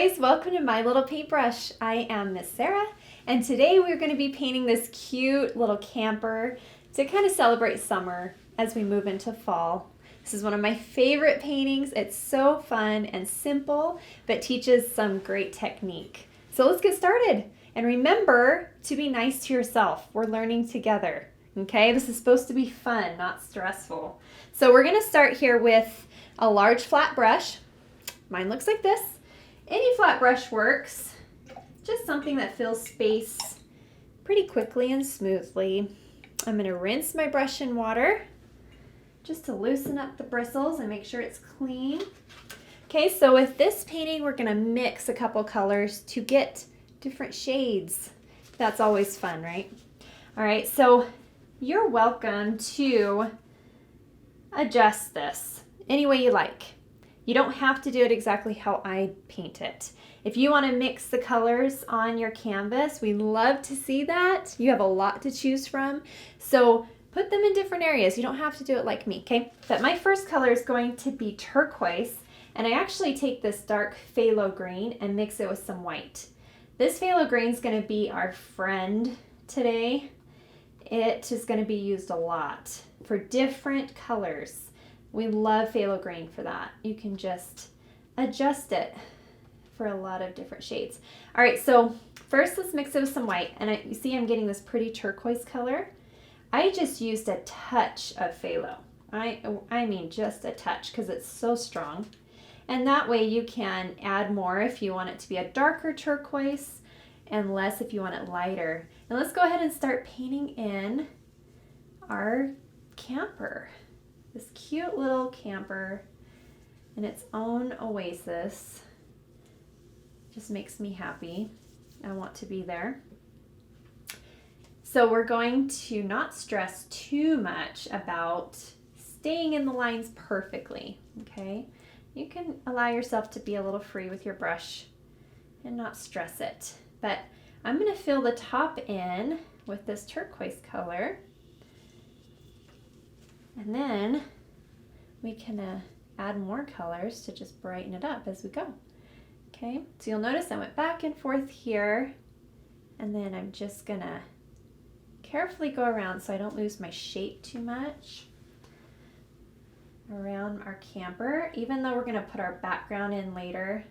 guys, welcome to my little paintbrush. I am Miss Sarah, and today we're going to be painting this cute little camper to kind of celebrate summer as we move into fall. This is one of my favorite paintings. It's so fun and simple, but teaches some great technique. So let's get started. And remember to be nice to yourself. We're learning together, okay? This is supposed to be fun, not stressful. So we're going to start here with a large flat brush. Mine looks like this. Any flat brush works, just something that fills space pretty quickly and smoothly. I'm going to rinse my brush in water just to loosen up the bristles and make sure it's clean. Okay, so with this painting, we're going to mix a couple colors to get different shades. That's always fun, right? All right, so you're welcome to adjust this any way you like. You don't have to do it exactly how I paint it. If you want to mix the colors on your canvas, we love to see that. You have a lot to choose from. So put them in different areas. You don't have to do it like me, okay? But my first color is going to be turquoise. And I actually take this dark phthalo green and mix it with some white. This phthalo green is going to be our friend today. It is going to be used a lot for different colors. We love phthalo green for that. You can just adjust it for a lot of different shades. All right, so first let's mix it with some white. And you see I'm getting this pretty turquoise color. I just used a touch of phthalo. I mean just a touch because it's so strong. And that way you can add more if you want it to be a darker turquoise and less if you want it lighter. And let's go ahead and start painting in our camper. This cute little camper in its own oasis just makes me happy. I want to be there. So we're going to not stress too much about staying in the lines perfectly, okay? You can allow yourself to be a little free with your brush and not stress it. But I'm going to fill the top in with this turquoise color. And then we can add more colors to just brighten it up as we go. Okay, so you'll notice I went back and forth here, and then I'm just gonna carefully go around so I don't lose my shape too much around our camper. Even though we're gonna put our background in later,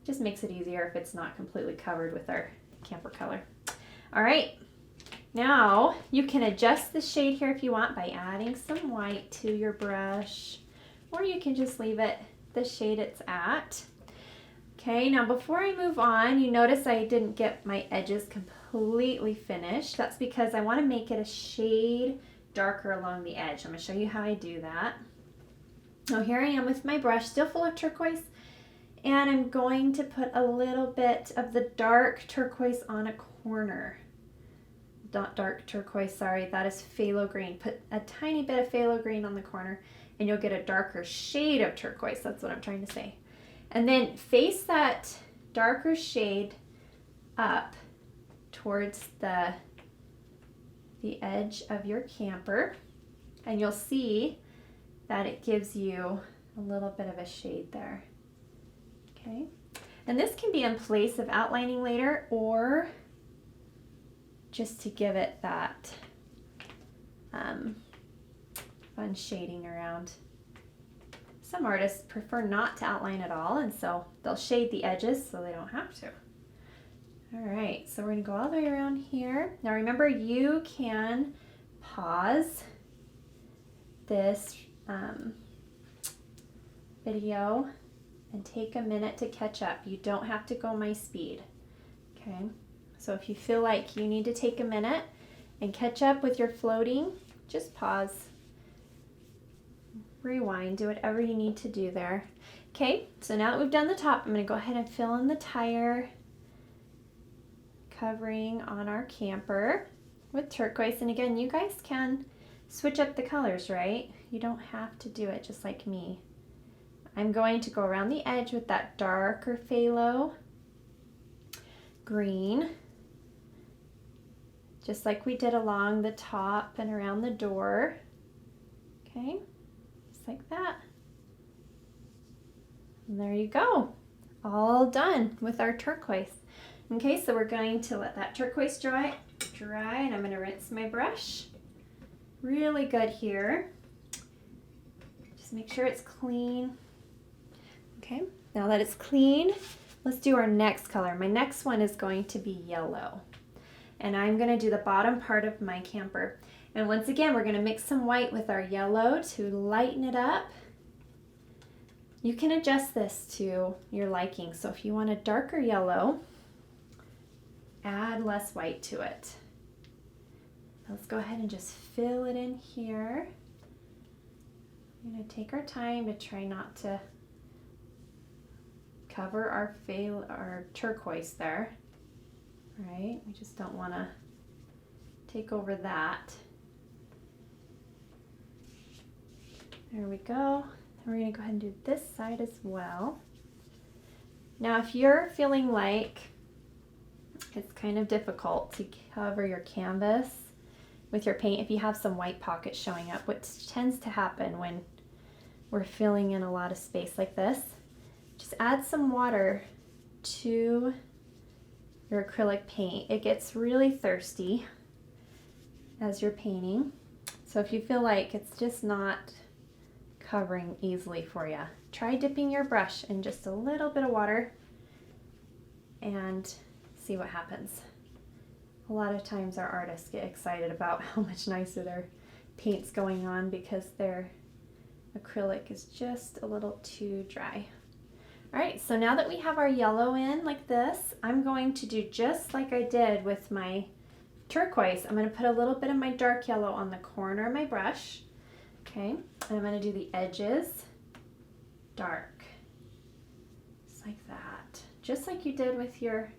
it just makes it easier if it's not completely covered with our camper color. All right. Now, you can adjust the shade here if you want by adding some white to your brush, or you can just leave it the shade it's at. Okay, now before I move on, you notice I didn't get my edges completely finished. That's because I want to make it a shade darker along the edge. I'm going to show you how I do that. Now here I am with my brush, still full of turquoise, and I'm going to put a little bit of the dark turquoise on a corner. Not dark turquoise, sorry, that is phthalo green. Put a tiny bit of phthalo green on the corner and you'll get a darker shade of turquoise. That's what I'm trying to say. And then face that darker shade up towards the edge of your camper, and you'll see that it gives you a little bit of a shade there. Okay, and this can be in place of outlining later or just to give it that fun shading around. Some artists prefer not to outline at all, and so they'll shade the edges so they don't have to. All right, so we're going to go all the way around here. Now remember, you can pause this video and take a minute to catch up. You don't have to go my speed, okay? So if you feel like you need to take a minute and catch up with your floating, just pause, rewind, do whatever you need to do there. Okay, so now that we've done the top, I'm going to go ahead and fill in the tire covering on our camper with turquoise. And again, you guys can switch up the colors, right? You don't have to do it just like me. I'm going to go around the edge with that darker phthalo green, just like we did along the top and around the door. Okay, just like that. And there you go. all done with our turquoise. Okay, so we're going to let that turquoise dry, and I'm going to rinse my brush really good here. Just make sure it's clean. Okay, now that it's clean, let's do our next color. My next one is going to be yellow. And I'm going to do the bottom part of my camper. And once again, we're going to mix some white with our yellow to lighten it up. You can adjust this to your liking. So if you want a darker yellow, add less white to it. Let's go ahead and just fill it in here. We're going to take our time to try not to cover our turquoise there. Right? We just don't want to take over that. There we go. And we're going to go ahead and do this side as well. Now, if you're feeling like it's kind of difficult to cover your canvas with your paint, if you have some white pockets showing up, which tends to happen when we're filling in a lot of space like this, just add some water to your acrylic paint. It gets really thirsty as you're painting. So if you feel like it's just not covering easily for you, try dipping your brush in just a little bit of water and see what happens. A lot of times our artists get excited about how much nicer their paint's going on because their acrylic is just a little too dry. All right, so now that we have our yellow in like this, I'm going to do just like I did with my turquoise. I'm going to put a little bit of my dark yellow on the corner of my brush. Okay, and I'm going to do the edges dark, just like that. Just like you did with your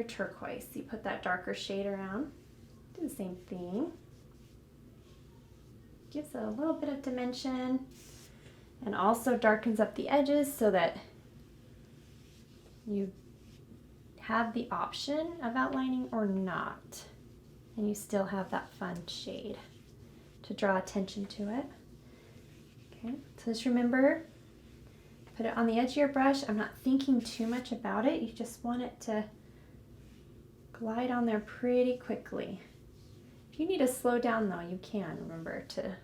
turquoise. You put that darker shade around. Do the same thing. Gives it a little bit of dimension and also darkens up the edges so that you have the option of outlining or not. And you still have that fun shade to draw attention to it. Okay, so just remember, put it on the edge of your brush. I'm not thinking too much about it. You just want it to glide on there pretty quickly. If you need to slow down though, you can. Remember to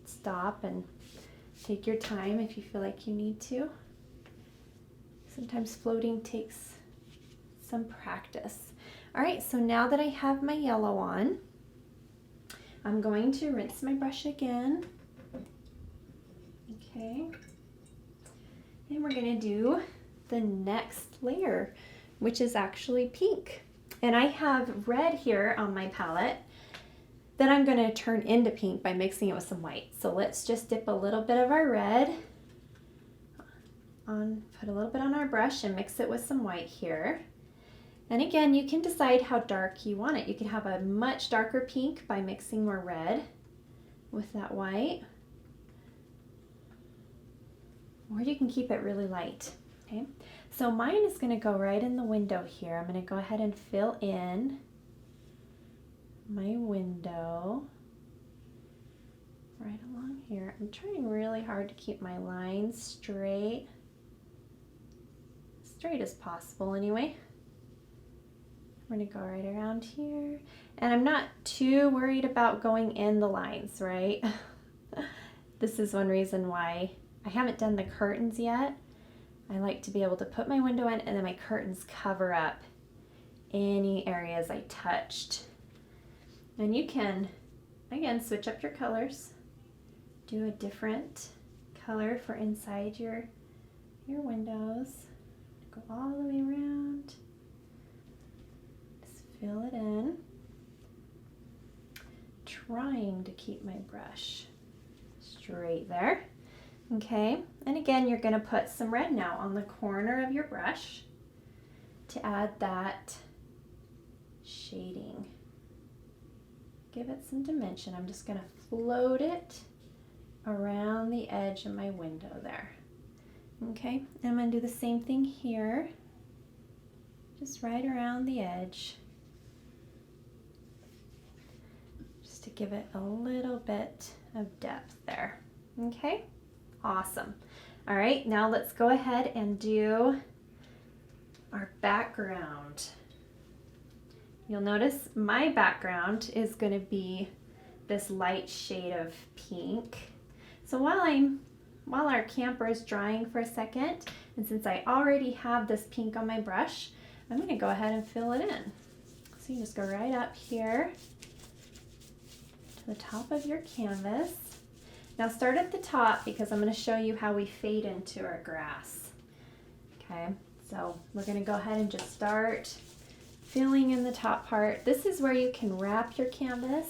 stop and take your time if you feel like you need to. Sometimes floating takes some practice. All right, so now that I have my yellow on, I'm going to rinse my brush again. Okay. And we're going to do the next layer, which is actually pink. And I have red here on my palette that I'm going to turn into pink by mixing it with some white. So let's just dip a little bit of our red on, put a little bit on our brush and mix it with some white here. And again, you can decide how dark you want it. You can have a much darker pink by mixing more red with that white, or you can keep it really light. Okay, so mine is going to go right in the window here. I'm going to go ahead and fill in my window right along here. I'm trying really hard to keep my lines straight as possible anyway. We're going to go right around here, and I'm not too worried about going in the lines, right? This is one reason why I haven't done the curtains yet. I like to be able to put my window in and then my curtains cover up any areas I touched. And you can, again, switch up your colors. Do a different color for inside your windows. Go all the way around. Just fill it in. Trying to keep my brush straight there. Okay, and again, you're going to put some red now on the corner of your brush to add that shading. Give it some dimension. I'm just going to float it around the edge of my window there. Okay, and I'm going to do the same thing here, just right around the edge, just to give it a little bit of depth there. Okay, awesome. All right, now let's go ahead and do our background. You'll notice my background is going to be this light shade of pink. So while our camper is drying for a second, and since I already have this pink on my brush, I'm going to go ahead and fill it in. So you just go right up here to the top of your canvas. Now start at the top because I'm going to show you how we fade into our grass. Okay, so we're going to go ahead and just start filling in the top part. This is where you can wrap your canvas.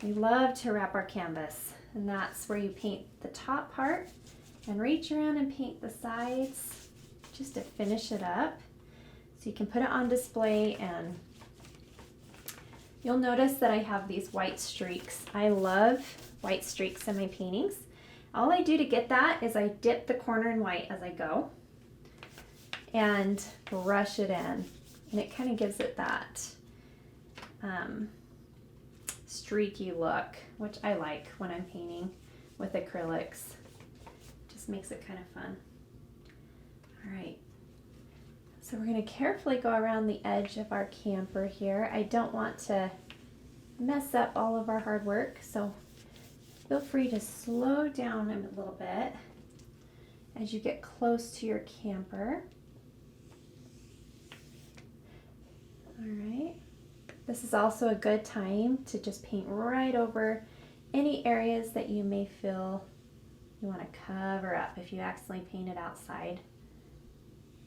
We love to wrap our canvas, and that's where you paint the top part and reach around and paint the sides just to finish it up. So you can put it on display, and you'll notice that I have these white streaks. I love white streaks in my paintings. All I do to get that is I dip the corner in white as I go and brush it in, and it kind of gives it that streaky look, which I like when I'm painting with acrylics. Just makes it kind of fun. All right, so we're going to carefully go around the edge of our camper here. I don't want to mess up all of our hard work, so feel free to slow down a little bit as you get close to your camper. All right. This is also a good time to just paint right over any areas that you may feel you want to cover up if you accidentally painted outside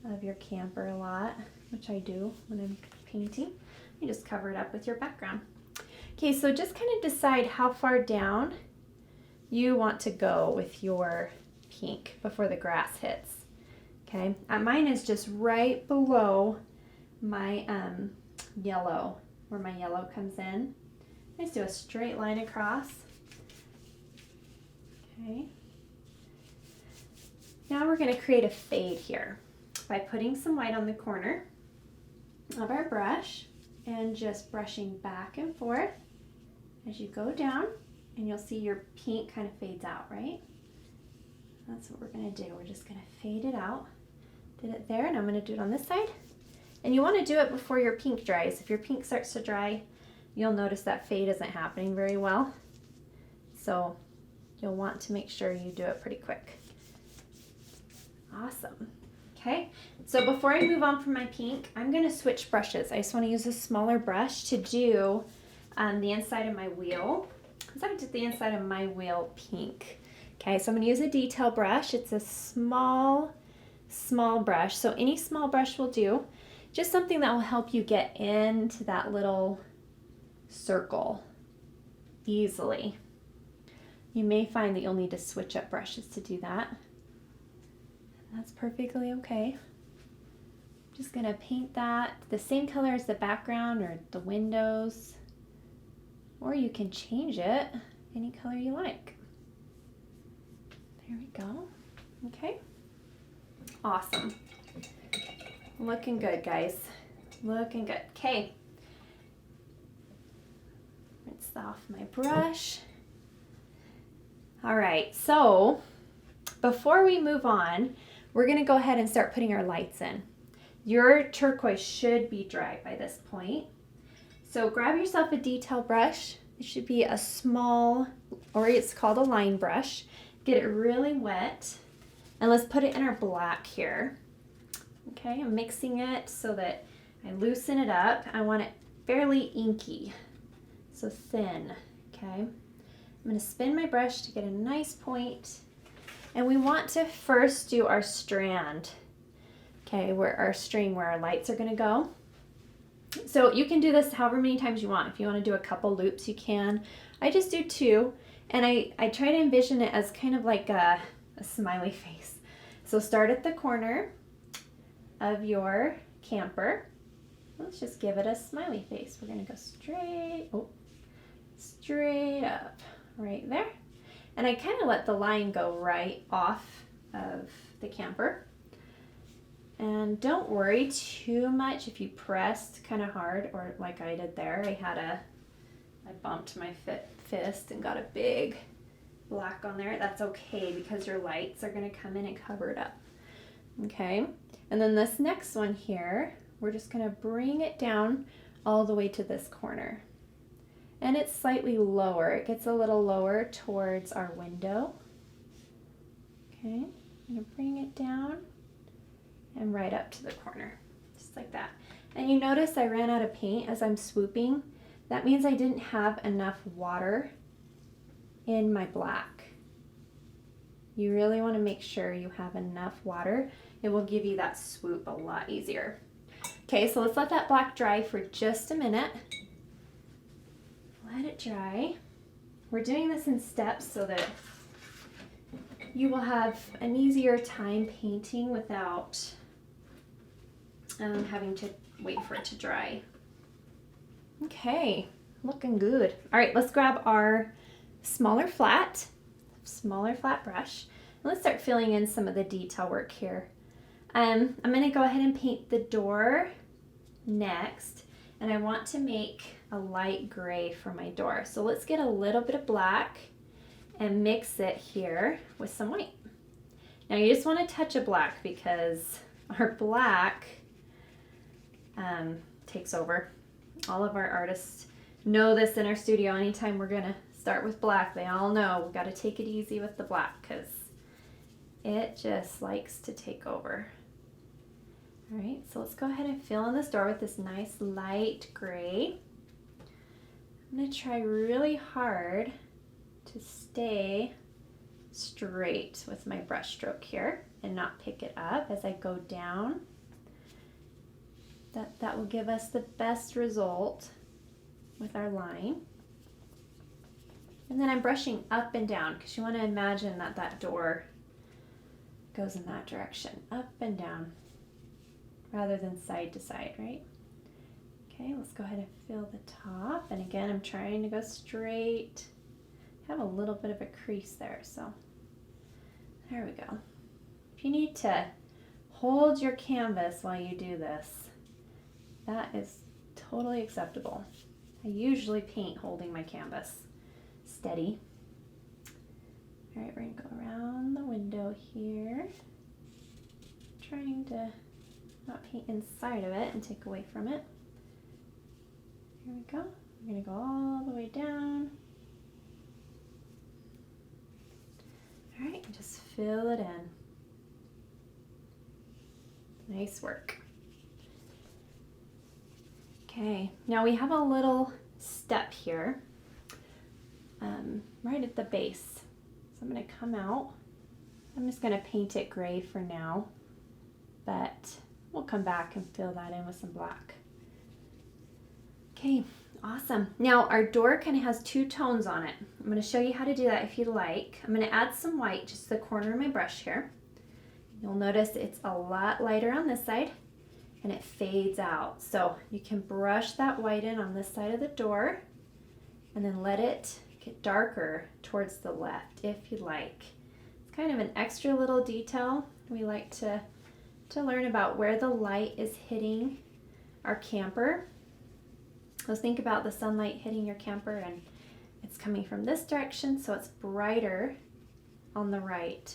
of your camper a lot, which I do when I'm painting. You just cover it up with your background. Okay, so just kind of decide how far down you want to go with your pink before the grass hits. Okay, mine is just right below my yellow, where my yellow comes in. I just do a straight line across. Okay. Now we're going to create a fade here by putting some white on the corner of our brush and just brushing back and forth as you go down, and you'll see your pink kind of fades out, right? That's what we're going to do. We're just going to fade it out. Did it there, and I'm going to do it on this side. And you want to do it before your pink dries. If your pink starts to dry, you'll notice that fade isn't happening very well. So you'll want to make sure you do it pretty quick. Awesome. Okay, so before I move on from my pink, I'm going to switch brushes. I just want to use a smaller brush to do the inside of my wheel. Because I did the inside of my wheel pink. Okay, so I'm going to use a detail brush. It's a small brush. So any small brush will do. Just something that will help you get into that little circle easily. You may find that you'll need to switch up brushes to do that. That's perfectly okay. Just gonna paint that the same color as the background or the windows, or you can change it any color you like. There we go. Okay. Awesome. Looking good, guys. Looking good. Okay. Rinse off my brush. All right, so before we move on, we're going to go ahead and start putting our lights in. Your turquoise should be dry by this point. So grab yourself a detail brush. It should be a small, or it's called a line brush. Get it really wet, and let's put it in our black here. Okay, I'm mixing it so that I loosen it up. I want it fairly inky, so thin, okay? I'm gonna spin my brush to get a nice point, and we want to first do our strand, okay, where our string, where our lights are gonna go. So you can do this however many times you want. If you wanna do a couple loops, you can. I just do 2, and I try to envision it as kind of like a smiley face. So start at the corner of your camper. Let's just give it a smiley face. We're gonna go straight up right there. And I kind of let the line go right off of the camper. And don't worry too much if you pressed kind of hard, or like I did there. I bumped my fist and got a big black on there, that's okay because your lights are going to come in and cover it up. Okay, and then this next one here, we're just going to bring it down all the way to this corner. And it's slightly lower. It gets a little lower towards our window. Okay, I'm going to bring it down and right up to the corner, just like that. And you notice I ran out of paint as I'm swooping. That means I didn't have enough water in my black. You really want to make sure you have enough water. It will give you that swoop a lot easier. Okay, so let's let that black dry for just a minute. Let it dry. We're doing this in steps so that you will have an easier time painting without having to wait for it to dry. Okay, looking good. All right, let's grab our smaller flat brush. And let's start filling in some of the detail work here. I'm going to go ahead and paint the door next, and I want to make a light gray for my door. So let's get a little bit of black and mix it here with some white. Now you just want to touch a black because our black takes over. All of our artists know this in our studio. Anytime we're going to start with black, they all know we've got to take it easy with the black because it just likes to take over. All right, so let's go ahead and fill in this door with this nice light gray. I'm going to try really hard to stay straight with my brush stroke here and not pick it up as I go down. That will give us the best result with our line. And then I'm brushing up and down because you want to imagine that that door goes in that direction, up and down, rather than side to side, right? Okay, let's go ahead and fill the top. And again, I'm trying to go straight. I have a little bit of a crease there, so there we go. If you need to hold your canvas while you do this, that is totally acceptable. I usually paint holding my canvas steady. All right, we're gonna go around the window here, trying to not paint inside of it and take away from it. Here we go. We're gonna go all the way down. All right, just fill it in. Nice work. Okay, now we have a little step here right at the base. So I'm going to come out. I'm just going to paint it gray for now, but we'll come back and fill that in with some black. Okay, awesome. Now our door kind of has two tones on it. I'm going to show you how to do that if you like. I'm going to add some white just to the corner of my brush here. You'll notice it's a lot lighter on this side and it fades out. So you can brush that white in on this side of the door and then let it get darker towards the left if you like. It's kind of an extra little detail. We like to learn about where the light is hitting our camper. So think about the sunlight hitting your camper and it's coming from this direction, so it's brighter on the right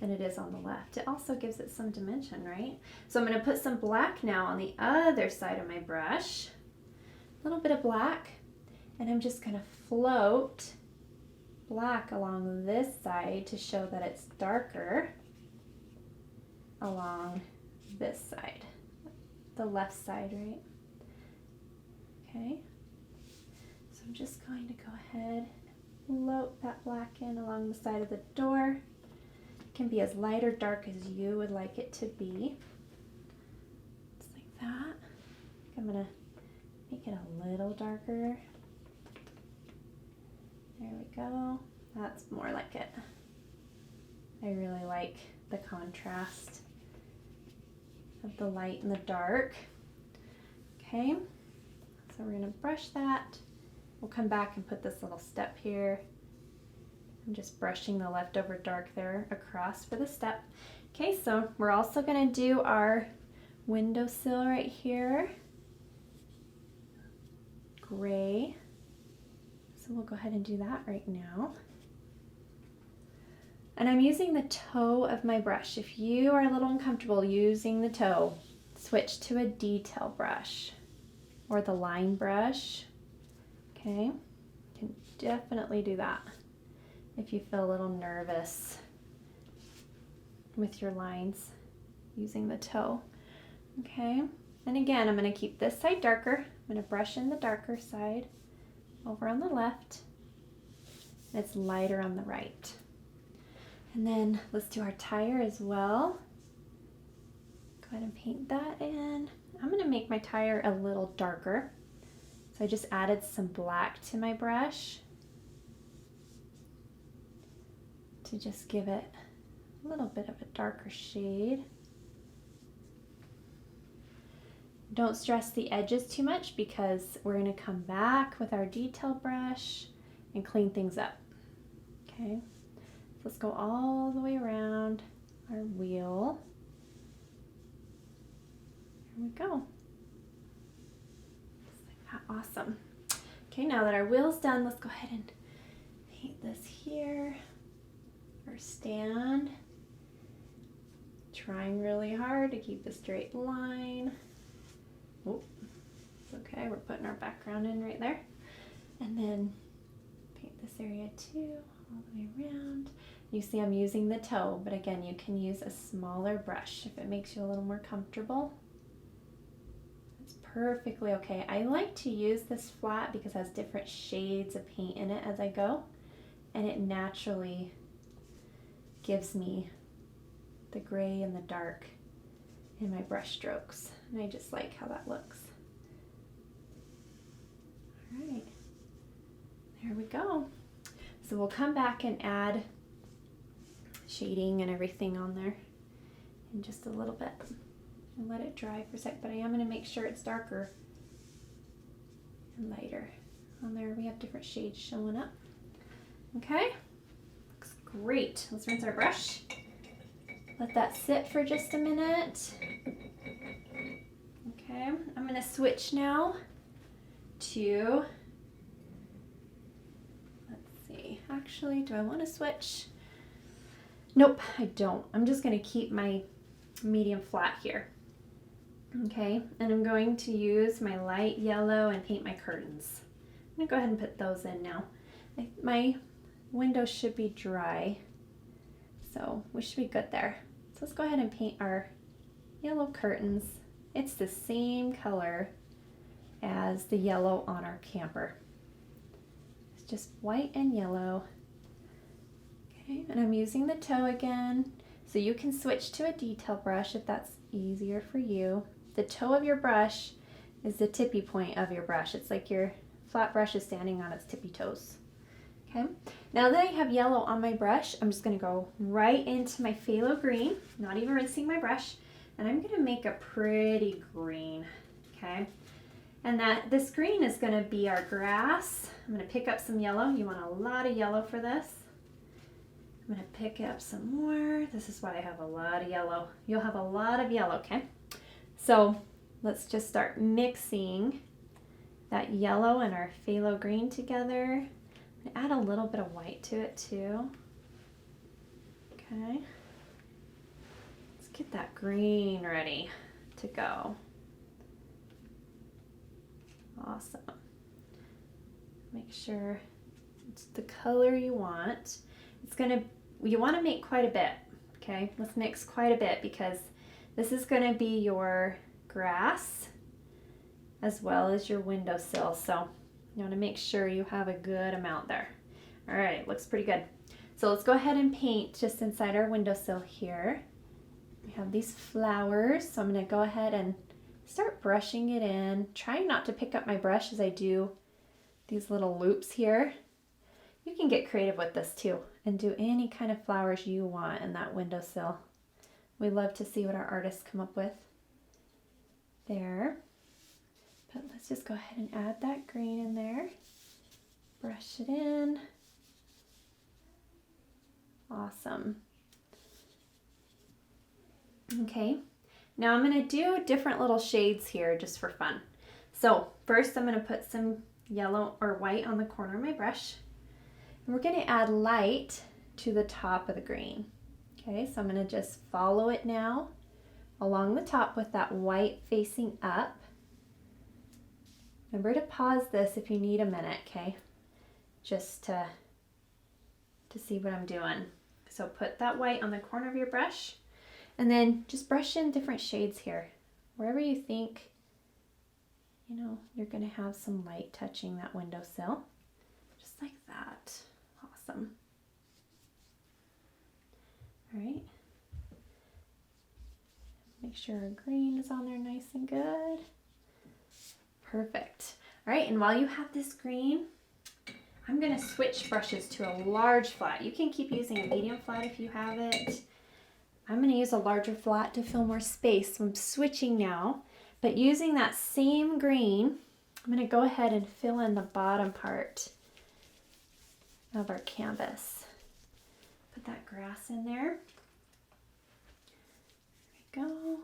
than it is on the left. It also gives it some dimension, right? So I'm going to put some black now on the other side of my brush. A little bit of black, and I'm just going to float black along this side to show that it's darker along this side, the left side, right? Okay, so I'm just going to go ahead and float that black in along the side of the door. It can be as light or dark as you would like it to be. Just like that. I'm going to make it a little darker. There we go. That's more like it. I really like the contrast of the light and the dark. Okay, so we're going to brush that. We'll come back and put this little step here. I'm just brushing the leftover dark there across for the step. Okay, so we're also going to do our windowsill right here. Gray. So we'll go ahead and do that right now. And I'm using the toe of my brush. If you are a little uncomfortable using the toe, switch to a detail brush or the line brush. Okay, you can definitely do that if you feel a little nervous with your lines using the toe. Okay, and again, I'm going to keep this side darker. I'm going to brush in the darker side over on the left. It's lighter on the right. And then let's do our tire as well. Go ahead and paint that in. I'm going to make my tire a little darker. So I just added some black to my brush to just give it a little bit of a darker shade. Don't stress the edges too much because we're going to come back with our detail brush and clean things up. Okay, so let's go all the way around our wheel. Here we go. Awesome. Okay, now that our wheel's done, let's go ahead and paint this here. Our stand. Trying really hard to keep a straight line. Oh, it's okay, we're putting our background in right there. And then paint this area too, all the way around. You see I'm using the toe, but again, you can use a smaller brush if it makes you a little more comfortable. It's perfectly okay. I like to use this flat because it has different shades of paint in it as I go, and it naturally gives me the gray and the dark in my brush strokes, and I just like how that looks. All right, there we go. So we'll come back and add shading and everything on there in just a little bit and let it dry for a sec, but I am going to make sure it's darker and lighter. On there we have different shades showing up. Okay, looks great. Let's rinse our brush. Let that sit for just a minute. Okay, I'm going to switch now to, let's see, actually, do I want to switch? Nope, I don't. I'm just going to keep my medium flat here. Okay, and I'm going to use my light yellow and paint my curtains. I'm going to go ahead and put those in now. My window should be dry, so we should be good there. So let's go ahead and paint our yellow curtains. It's the same color as the yellow on our camper. It's just white and yellow. Okay, and I'm using the toe again. So you can switch to a detail brush if that's easier for you. The toe of your brush is the tippy point of your brush. It's like your flat brush is standing on its tippy toes. Okay, now that I have yellow on my brush, I'm just going to go right into my phthalo green, not even rinsing my brush, and I'm going to make a pretty green. Okay, and this green is going to be our grass. I'm going to pick up some yellow. You want a lot of yellow for this. I'm going to pick up some more. This is why I have a lot of yellow. You'll have a lot of yellow, okay? So let's just start mixing that yellow and our phthalo green together. Add a little bit of white to it too. Okay. Let's get that green ready to go. Awesome. Make sure it's the color you want. You want to make quite a bit. Okay, let's mix quite a bit because this is going to be your grass as well as your windowsill. So you want to make sure you have a good amount there. All right, looks pretty good. So let's go ahead and paint just inside our windowsill here. We have these flowers, so I'm going to go ahead and start brushing it in, trying not to pick up my brush as I do these little loops here. You can get creative with this too and do any kind of flowers you want in that windowsill. We love to see what our artists come up with there. But let's just go ahead and add that green in there. Brush it in. Awesome. Okay, now I'm going to do different little shades here just for fun. So first I'm going to put some yellow or white on the corner of my brush. And we're going to add light to the top of the green. Okay, so I'm going to just follow it now along the top with that white facing up. Remember to pause this if you need a minute, okay? Just to see what I'm doing. So put that white on the corner of your brush and then just brush in different shades here. Wherever you think, you know, you're going to have some light touching that windowsill. Just like that. Awesome. All right. Make sure our green is on there nice and good. Perfect. All right, and while you have this green, I'm going to switch brushes to a large flat. You can keep using a medium flat if you have it. I'm going to use a larger flat to fill more space. So I'm switching now, but using that same green, I'm going to go ahead and fill in the bottom part of our canvas. Put that grass in there. There we go.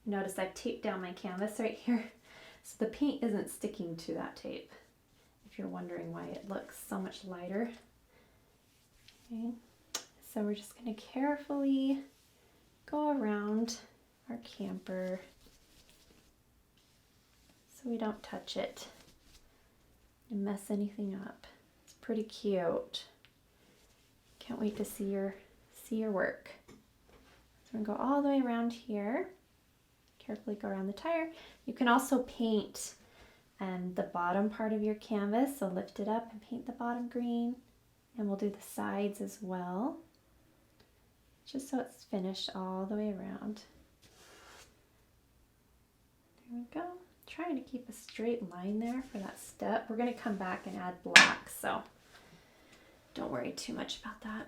Notice I've taped down my canvas right here, so the paint isn't sticking to that tape, if you're wondering why it looks so much lighter. Okay. So we're just going to carefully go around our camper so we don't touch it and mess anything up. It's pretty cute. Can't wait to see your work. So I'm going to go all the way around here. Carefully go around the tire. You can also paint the bottom part of your canvas, so lift it up and paint the bottom green. And we'll do the sides as well, just so it's finished all the way around. There we go. Trying to keep a straight line there for that step. We're going to come back and add black, so don't worry too much about that.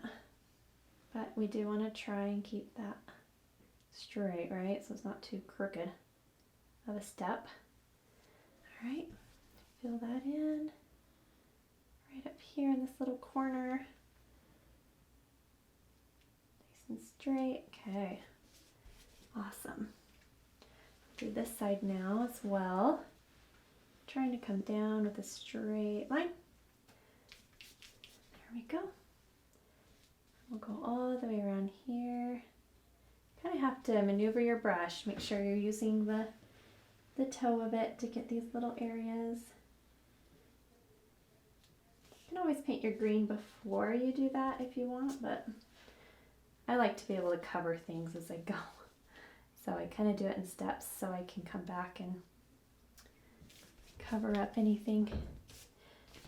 But we do want to try and keep that straight, right? So it's not too crooked of a step. All right, fill that in right up here in this little corner. Nice and straight. Okay, awesome. Do this side now as well. Trying to come down with a straight line. There we go. We'll go all the way around here. Kind of have to maneuver your brush. Make sure you're using the toe of it to get these little areas. You can always paint your green before you do that if you want, but I like to be able to cover things as I go. So I kind of do it in steps so I can come back and cover up anything.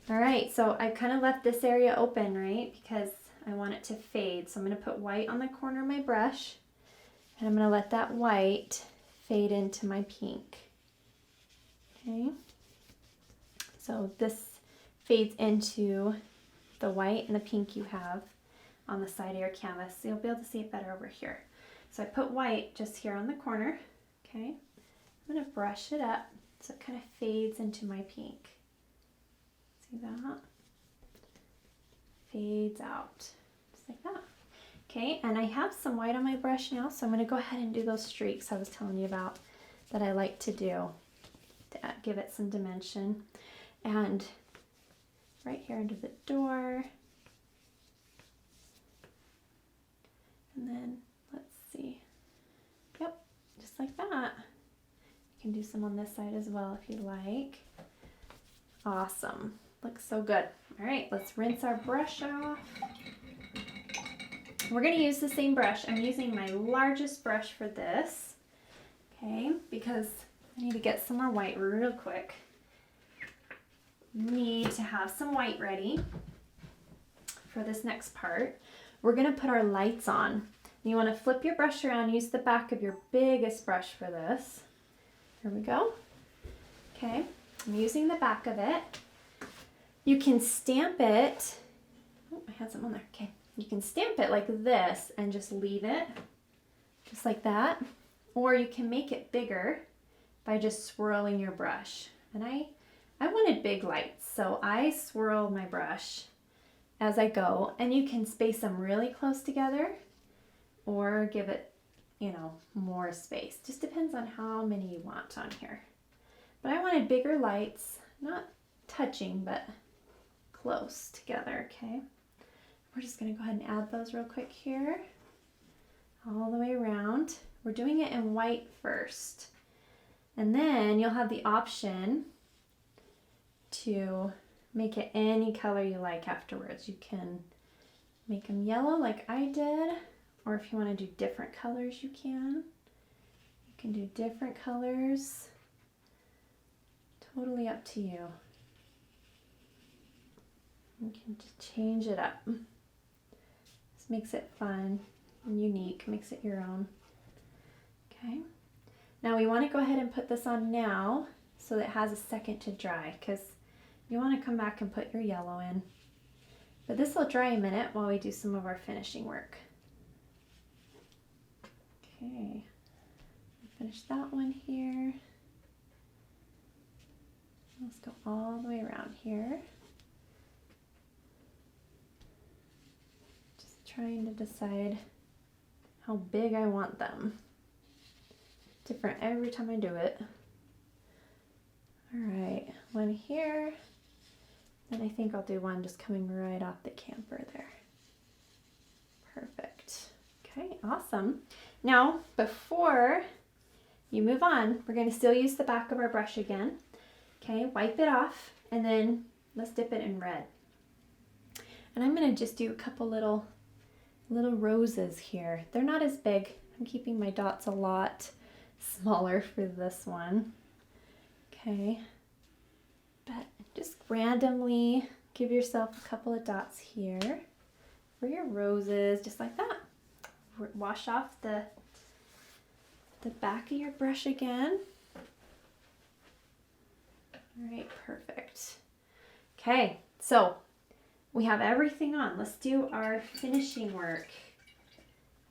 All right, so I kind of left this area open, right? Because I want it to fade. So I'm going to put white on the corner of my brush, and I'm going to let that white fade into my pink. Okay. So this fades into the white and the pink you have on the side of your canvas. So you'll be able to see it better over here. So I put white just here on the corner. Okay. I'm going to brush it up so it kind of fades into my pink. See that? Fades out, just like that. Okay, and I have some white on my brush now, so I'm going to go ahead and do those streaks I was telling you about that I like to do to give it some dimension. And right here under the door. And then, let's see. Yep, just like that. You can do some on this side as well if you like. Awesome. Looks so good. All right, let's rinse our brush off. We're going to use the same brush. I'm using my largest brush for this, okay, because I need to get some more white real quick. Need to have some white ready for this next part. We're going to put our lights on. You want to flip your brush around, use the back of your biggest brush for this. Here we go. Okay, I'm using the back of it. You can stamp it. Oh, I had some on there. Okay. You can stamp it like this and just leave it just like that. Or you can make it bigger by just swirling your brush. And I wanted big lights, so I swirl my brush as I go. And you can space them really close together or give it, you know, more space. Just depends on how many you want on here. But I wanted bigger lights, not touching, but close together, okay? we're just going to go ahead and add those real quick here, all the way around. We're doing it in white first, and then you'll have the option to make it any color you like afterwards. You can make them yellow like I did, or if you want to do different colors, you can. You can do different colors. Totally up to you. You can just change it up. This makes it fun and unique, makes it your own. Okay. Now we want to go ahead and put this on now so that it has a second to dry, because you want to come back and put your yellow in. But this will dry a minute while we do some of our finishing work. Okay. Finish that one here. Let's go all the way around here. Just trying to decide how big I want them. Different every time I do it. All right, one here. And I think I'll do one just coming right off the camper there. Perfect. Okay, awesome. Now, before you move on, we're going to still use the back of our brush again. Okay, wipe it off, and then let's dip it in red. And I'm going to just do a couple little roses here. They're not as big. I'm keeping my dots a lot smaller for this one. Okay, but just randomly give yourself a couple of dots here for your roses, just like that. Wash off the back of your brush again. All right, perfect. Okay, so we have everything on. Let's do our finishing work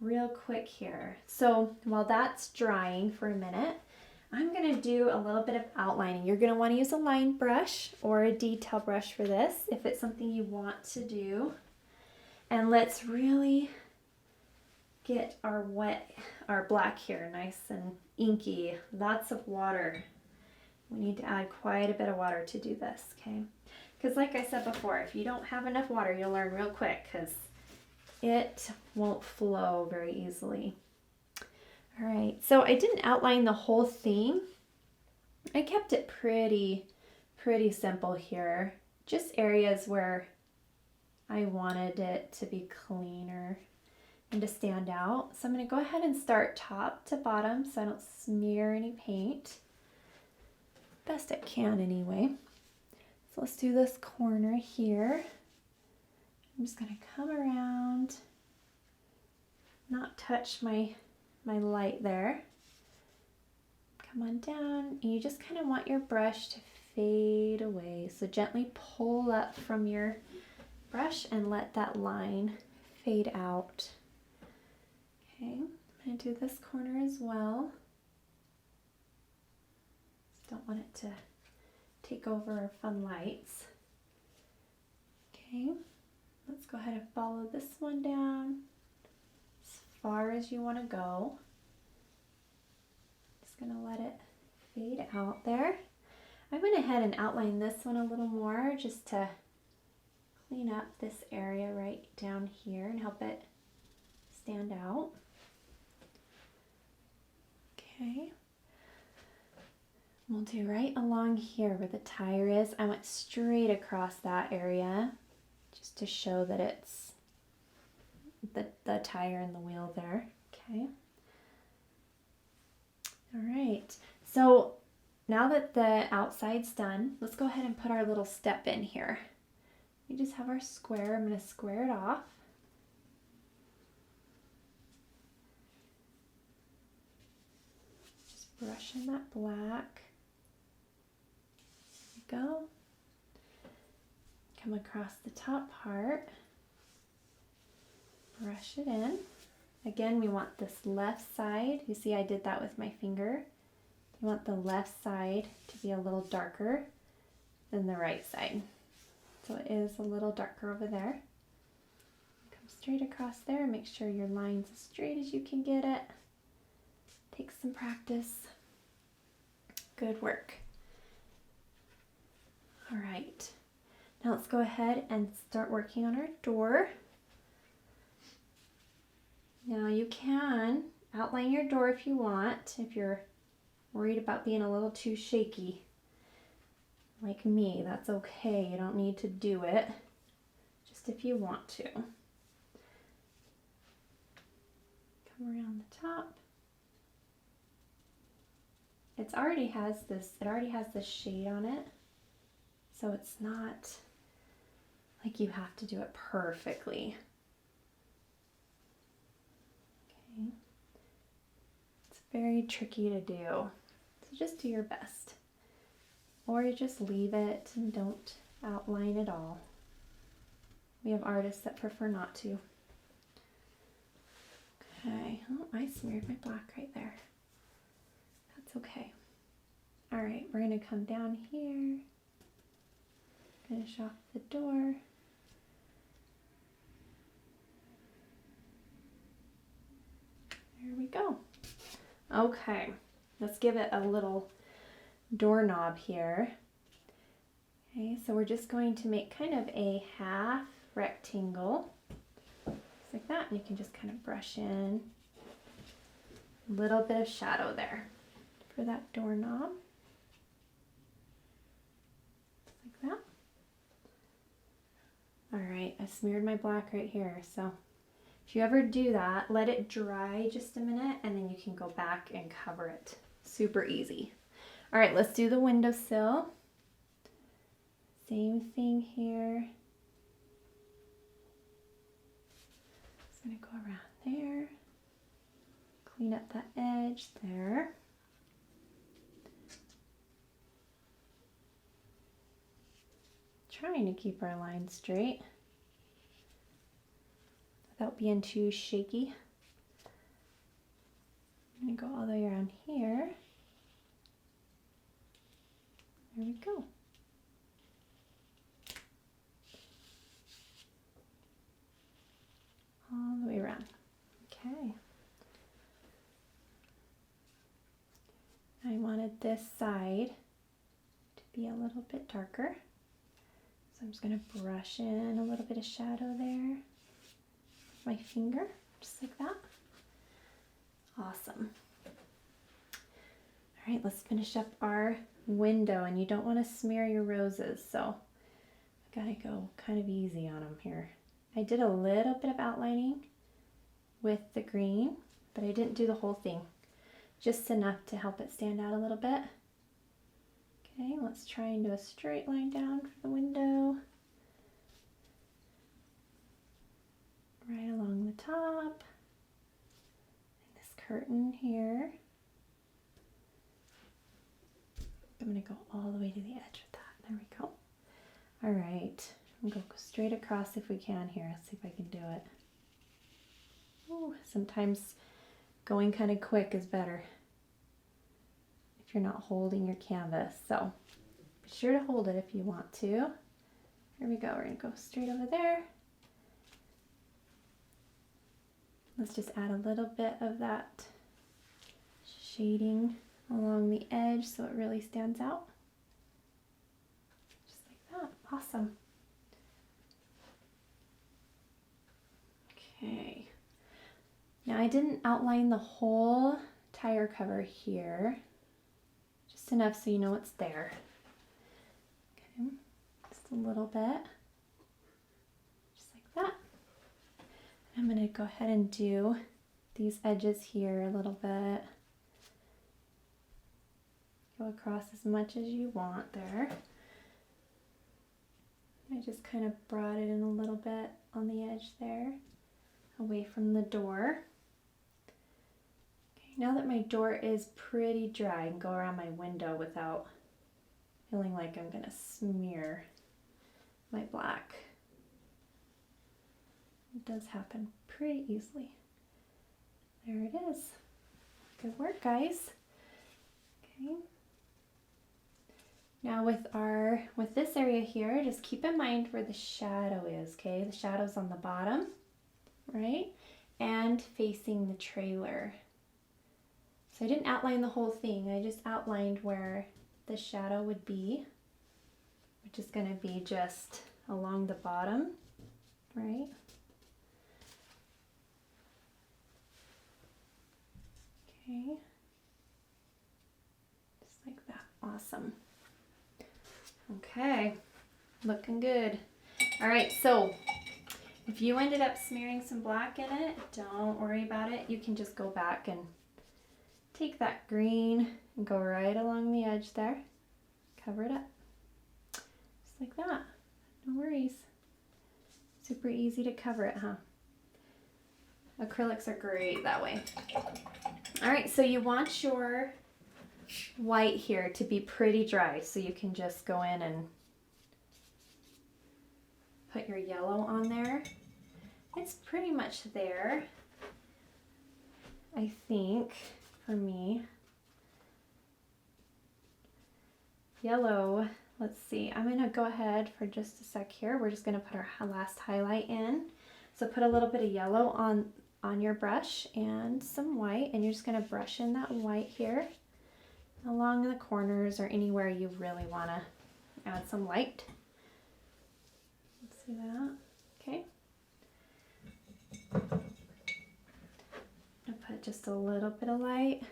real quick here. So while that's drying for a minute, I'm going to do a little bit of outlining. You're going to want to use a line brush or a detail brush for this if it's something you want to do. And let's really get our black here nice and inky. Lots of water. We need to add quite a bit of water to do this, okay? Because like I said before, if you don't have enough water, you'll learn real quick because it won't flow very easily. All right, so I didn't outline the whole thing. I kept it pretty simple here. Just areas where I wanted it to be cleaner and to stand out. So I'm going to go ahead and start top to bottom so I don't smear any paint. Best I can anyway. So let's do this corner here. I'm just going to come around, not touch my light there. Come on down, and you just kind of want your brush to fade away. So gently pull up from your brush and let that line fade out. Okay, I'm going to do this corner as well. Just don't want it to take over our fun lights. Okay, let's go ahead and follow this one down as far as you want to go. Just going to let it fade out there. I went ahead and outlined this one a little more just to clean up this area right down here and help it stand out. Okay. We'll do right along here where the tire is. I went straight across that area just to show that it's the tire and the wheel there. Okay. All right. So now that the outside's done, let's go ahead and put our little step in here. We just have our square. I'm going to square it off. Just brush in that black. There we go. Come across the top part. Brush it in. Again, we want this left side. You see I did that with my finger. You want the left side to be a little darker than the right side. So it is a little darker over there. Come straight across there. Make sure your line's as straight as you can get it. Take some practice. Good work. All right. Now let's go ahead and start working on our door. Now you can outline your door if you want, if you're worried about being a little too shaky. Like me, that's okay. You don't need to do it, just if you want to. Come around the top. It already has this shade on it, so it's not like you have to do it perfectly. Okay. It's very tricky to do, so just do your best. Or you just leave it and don't outline at all. We have artists that prefer not to. Okay, oh, I smeared my black right there. That's okay. All right, we're gonna come down here, finish off the door. There we go. Okay, let's give it a little doorknob here. Okay, so we're just going to make kind of a half rectangle, just like that, and you can just kind of brush in a little bit of shadow there for that doorknob, just like that. All right, I smeared my black right here, so if you ever do that, let it dry just a minute and then you can go back and cover it. Super easy. All right, let's do the windowsill. Same thing here. Just gonna go around there. Clean up that edge there. Trying to keep our line straight without being too shaky. I'm gonna go all the way around here. There we go. All the way around. Okay. I wanted this side to be a little bit darker. So I'm just going to brush in a little bit of shadow there with my finger, just like that. Awesome. All right, let's finish up our window, and you don't want to smear your roses, so I gotta go kind of easy on them here. I did a little bit of outlining with the green, but I didn't do the whole thing, just enough to help it stand out a little bit. Okay, let's try and do a straight line down for the window. Right along the top. And this curtain here. I'm going to go all the way to the edge of that. There we go. All right. I'm going to go straight across if we can here. Let's see if I can do it. Ooh, sometimes going kind of quick is better if you're not holding your canvas. So be sure to hold it if you want to. Here we go. We're going to go straight over there. Let's just add a little bit of that shading along the edge so it really stands out. Just like that. Awesome. Okay. Now I didn't outline the whole tire cover here, just enough so you know it's there. Okay, just a little bit, just like that. I'm going to go ahead and do these edges here a little bit. Go across as much as you want there. I just kind of brought it in a little bit on the edge there, away from the door. Okay, now that my door is pretty dry, I can go around my window without feeling like I'm going to smear my black. It does happen pretty easily. There it is. Good work, guys. Okay. Now with this area here, just keep in mind where the shadow is, okay? The shadow's on the bottom, right? And facing the trailer. So I didn't outline the whole thing. I just outlined where the shadow would be, which is going to be just along the bottom, right? Okay. Just like that. Awesome. Okay. Looking good. All right, so if you ended up smearing some black in it, don't worry about it. You can just go back and take that green and go right along the edge there. Cover it up. Just like that. No worries. Super easy to cover it, huh? Acrylics are great that way. All right, so you want your white here to be pretty dry, so you can just go in and put your yellow on there. It's pretty much there, I think, for me. Yellow, let's see, I'm gonna go ahead for just a sec here. We're just gonna put our last highlight in. So put a little bit of yellow on your brush and some white, and you're just gonna brush in that white here along the corners or anywhere you really wanna add some light. See that? Okay. I'll put just a little bit of light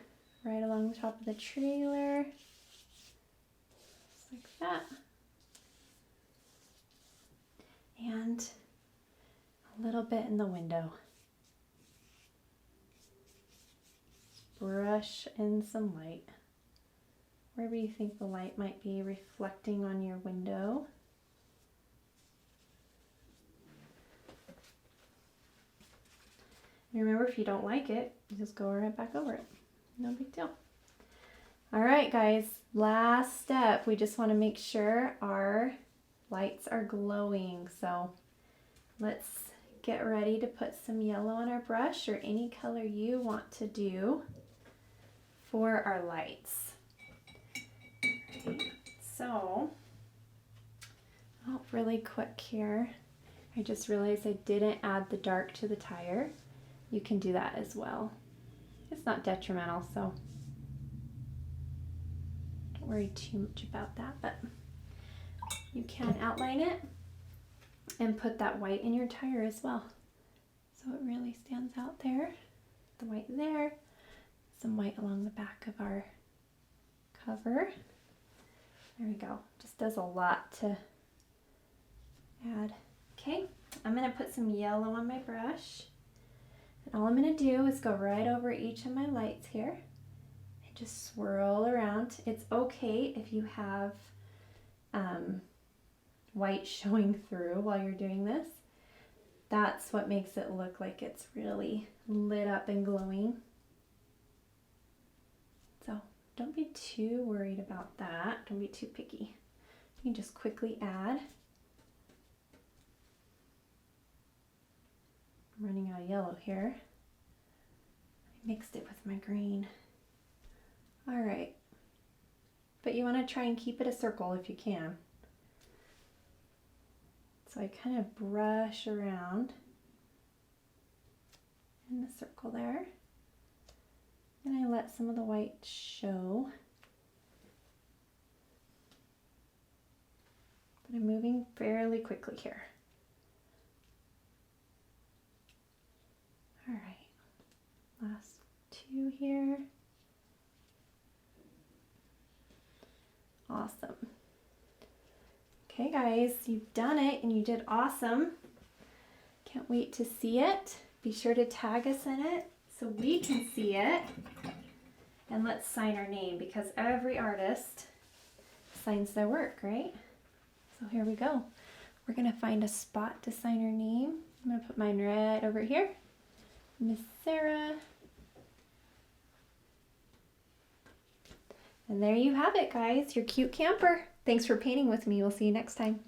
right along the top of the trailer. Just like that. And a little bit in the window. Just brush in some light. Wherever you think the light might be reflecting on your window. And remember, if you don't like it, you just go right back over it. No big deal. All right, guys, last step. We just want to make sure our lights are glowing. So let's get ready to put some yellow on our brush or any color you want to do for our lights. Right. So, really quick here. I just realized I didn't add the dark to the tire. You can do that as well. It's not detrimental, so don't worry too much about that, but you can outline it and put that white in your tire as well. So it really stands out there. The white there, some white along the back of our cover. There we go. Just does a lot to add. Okay, I'm gonna put some yellow on my brush. And all I'm going to do is go right over each of my lights here and just swirl around. It's okay if you have white showing through while you're doing this. That's what makes it look like it's really lit up and glowing. So don't be too worried about that. Don't be too picky. You can just quickly add. I'm running out of yellow here. I mixed it with my green. All right. But you want to try and keep it a circle if you can. So I kind of brush around in the circle there. And I let some of the white show. But I'm moving fairly quickly here. All right, last two here. Awesome. Okay guys, you've done it and you did awesome. Can't wait to see it. Be sure to tag us in it so we can see it. And let's sign our name because every artist signs their work, right? So here we go. We're gonna find a spot to sign our name. I'm gonna put mine right over here. Miss Sarah. And there you have it, guys, your cute camper. Thanks for painting with me. We'll see you next time.